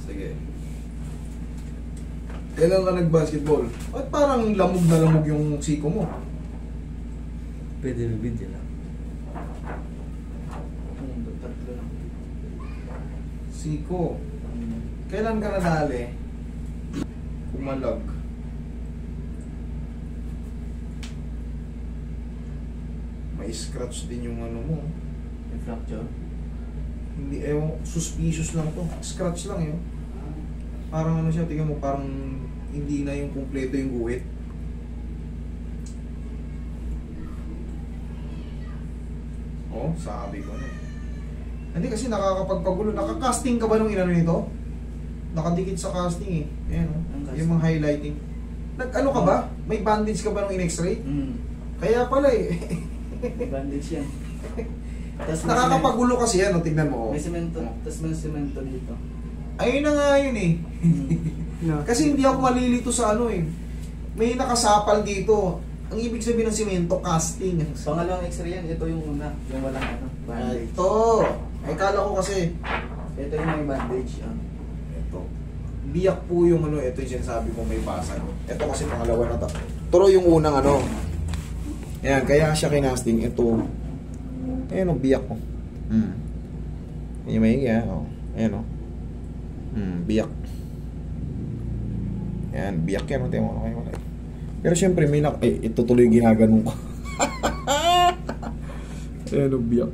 Sige. Kailan ka nag-basketball? At parang lamog na lamog yung siko mo. Pwede na video lang. Tatlo lang. Siko. Kailan ka nadali? Pumalag. May scratch din yung ano mo. May fracture. Hindi, suspicious lang to. Scratch lang yun. Parang ano siya, tingnan mo, parang hindi na yung kumpleto yung guhit. Oh, sabi ko na. Hindi kasi nakakapagpagulo. Naka-casting ka ba nung inano nito? Nakadikit sa casting eh. Ayan oh. Yung mga highlighting. Nag-ano ka ba? May bandage ka ba nung in-x-ray? Kaya pala eh. Bandage yan. Tas Nakakapagulo kasi yan, tignan mo. may semento, tapos may semento dito. Ayun na nga yun eh. Kasi hindi ako malilito sa ano eh. May nakasapal dito. Ang ibig sabihin ng simento, casting. Pangalawang x-ray yan, ito yung una. Yung walang ano, bandage. Ito. Ay kala ko kasi. Ito yung may bandage. Ito. Biyak po yung ano, ito yung sinasabi ko may basag. Ito kasi pangalawa na to. Turo yung unang ano. Ayan, kaya siya kinasting. Ito. Ayan o, biyak ko. Yung may higa. Ayan o. Biyak. Ayan, biyak yan. Tingnan mo, okay. Pero syempre, may ito tuloy ginaganon ko. Ayan o, biyak.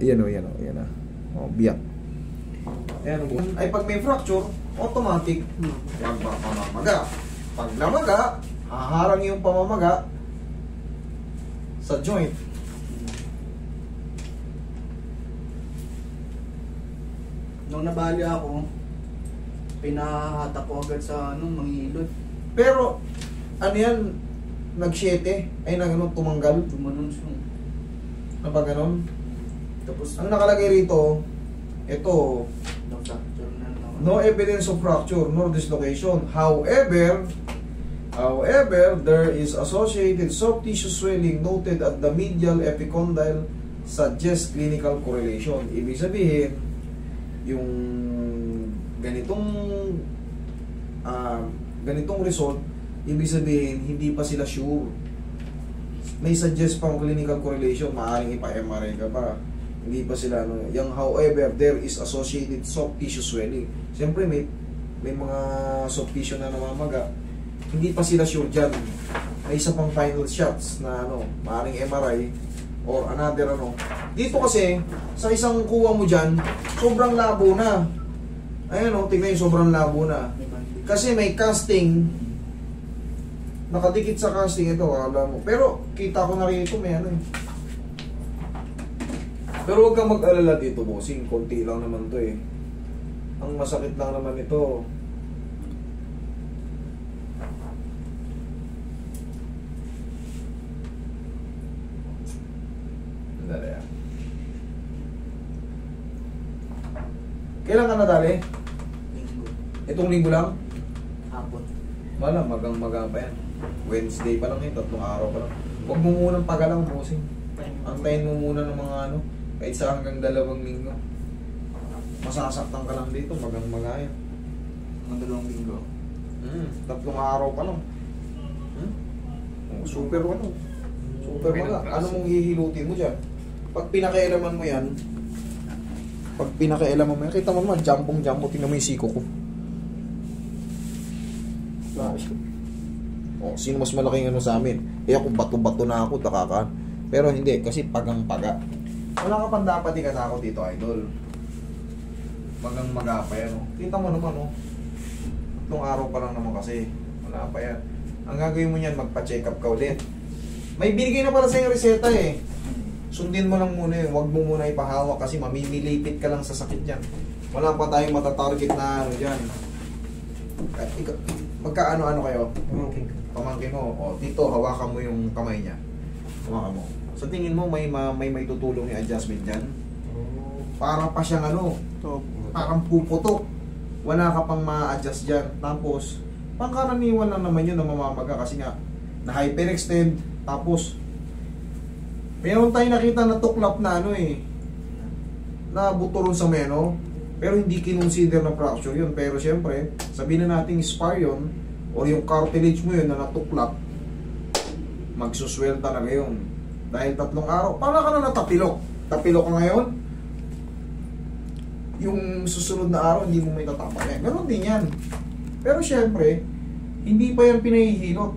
Ayan o. Biyak. Ayan o. Ay, pag may fracture, automatic. Huwag ba pamamaga? Pag namaga, haharang yung pamamaga sa joint. Nung nabali ako, pinahatak ko agad sa manghilod. Pero, ano yan, nag-7, ay tumanggal. Tumanon siya. Na ba ganon? Tapos, Ang nakalagay rito, ito, na-fracture na naman. no evidence of fracture nor dislocation. However, there is associated soft tissue swelling noted at the medial epicondyle suggests clinical correlation. Ibig sabihin, yung ganitong result, ibig sabihin, hindi pa sila sure. May suggest pang clinical correlation, maaaring ipa-MRI ka pa. Hindi pa sila, yung however, there is associated soft tissue swelling. Siyempre, may mga soft tissue na namamaga. Hindi pa sila sure dyan. May isa pang final shots na maaaring MRI or another Dito kasi, sa isang kuha mo dyan, sobrang labo na. Ayan tingnan yung sobrang labo na. Kasi may casting, nakadikit sa casting ito, alam mo. Pero, kita ko na rito, may Pero huwag kang mag-alala dito, bossing. Konti lang naman to eh. Ang masakit lang naman ito. Kailan ka nadali? Linggo. Itong linggo lang? Hapon. Wala, magang-maga pa yan. Wednesday pa lang yun, 3 araw pa lang. Huwag mo munang pagalang, bossing. Antayin mo muna ng mga kahit sa hanggang 2 linggo. Masasaktan ka lang dito, magang-maga yan. Mga 2 linggo. 3 araw pa lang. Super Super maga. Ano mong hihilutin mo dyan? Pag pinakailaman mo yan, kita mo naman, jampong-jampo, tingnan mo yung siko ko. Sino mas malaking sa amin? Kaya kung bato-bato na ako, takakaan. Pero hindi, kasi pagang-paga. Wala ka pang dapat ikatakot dito, idol. Magang-maga pa yan, Kita mo naman, 3 araw pa lang naman kasi. Wala pa yan. Ang gagawin mo niyan, magpa-check up ka ulit. May binigay na pala sa yung reseta eh. Sundin mo lang muna yun. Huwag mo muna ipahawak kasi mamimilipit ka lang sa sakit yan. Wala pa tayong matatarget na dyan. Magkaano-ano kayo? Pamangkin mo. Dito, hawakan mo yung kamay niya. Hawakan mo. Sa tingin mo, may tutulong yung adjustment dyan? Para pa siyang parang puputok. Wala ka pang ma-adjust dyan. Tapos, pangkaraniwan lang naman yun na mamamaga kasi nga, na-hyperextend. Tapos, meron tayong nakita na tuklap na na buto ron sa meno. Pero hindi kinonsider na fracture yun. Pero syempre, sabihin na natin spar yun, or yung cartilage mo yun na natuklap, magsuswelta na ngayon. Dahil 3 araw, para ka na natapilok. Tapilok ka ngayon, yung susunod na araw, hindi mo may tatapak eh. Ganon din yan. Pero syempre, hindi pa yan pinahihilot.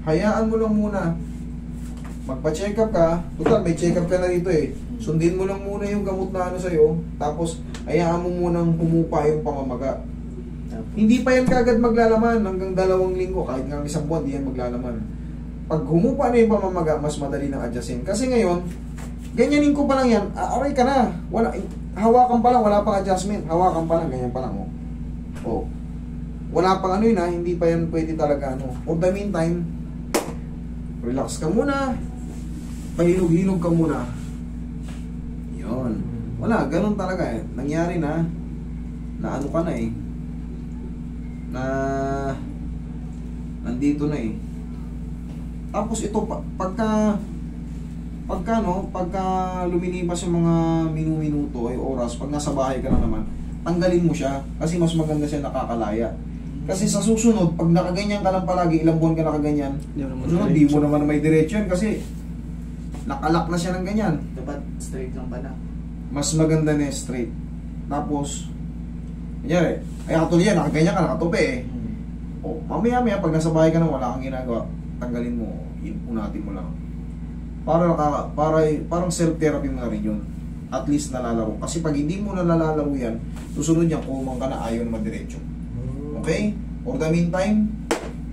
Hayaan mo lang muna. Magpa-check up ka. Total, may check up ka na dito eh. Sundin mo lang muna yung gamot na ano sa'yo. Tapos, hayaan mo munang humupa yung pamamaga. Hindi pa yan kagad maglalaman hanggang 2 linggo. Kahit nga 1 buwan, di yan maglalaman. Pag humupa na yung pamamaga, mas madali nang adjustin. Kasi ngayon, ganyanin ko pa lang yan, aray ka na. Wala, hawakan pa lang, wala pang adjustment. Hawakan pa lang, ganyan pa lang. Oh. Wala pang ano yun ha, hindi pa yan pwede talaga ano. For the meantime, relax ka muna. Pahinog-hinog ka muna. Yun. Wala, ganun talaga eh. Nangyari na ano ka na eh. Na nandito na eh. Tapos ito, pagka lumilipas yung mga minuto ay oras, pag nasa bahay ka na naman, tanggalin mo siya kasi mas maganda siya nakakalaya. Kasi sa susunod, pag nakaganyan ka lang palagi, ilang buwan ka nakaganyan, susunod, di mo naman may diretso yan kasi nakalak na siya ng ganyan. Dapat straight lang pala. Mas maganda na straight. Tapos, kanyari, ay katulad yan, nakaganyan ka, nakatupi eh. O, mamaya-maya, pag nasa bahay ka na, wala kang ginagawa, tanggalin mo, unatin mo lang. Parang self-therapy mo na rin yun. At least nalalaro. Kasi pag hindi mo nalalaro yan, susunod yan, kumang ka na ayaw na madiretso. Okay? For the meantime,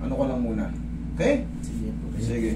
ano ko lang muna. Okay? Sige. Sige.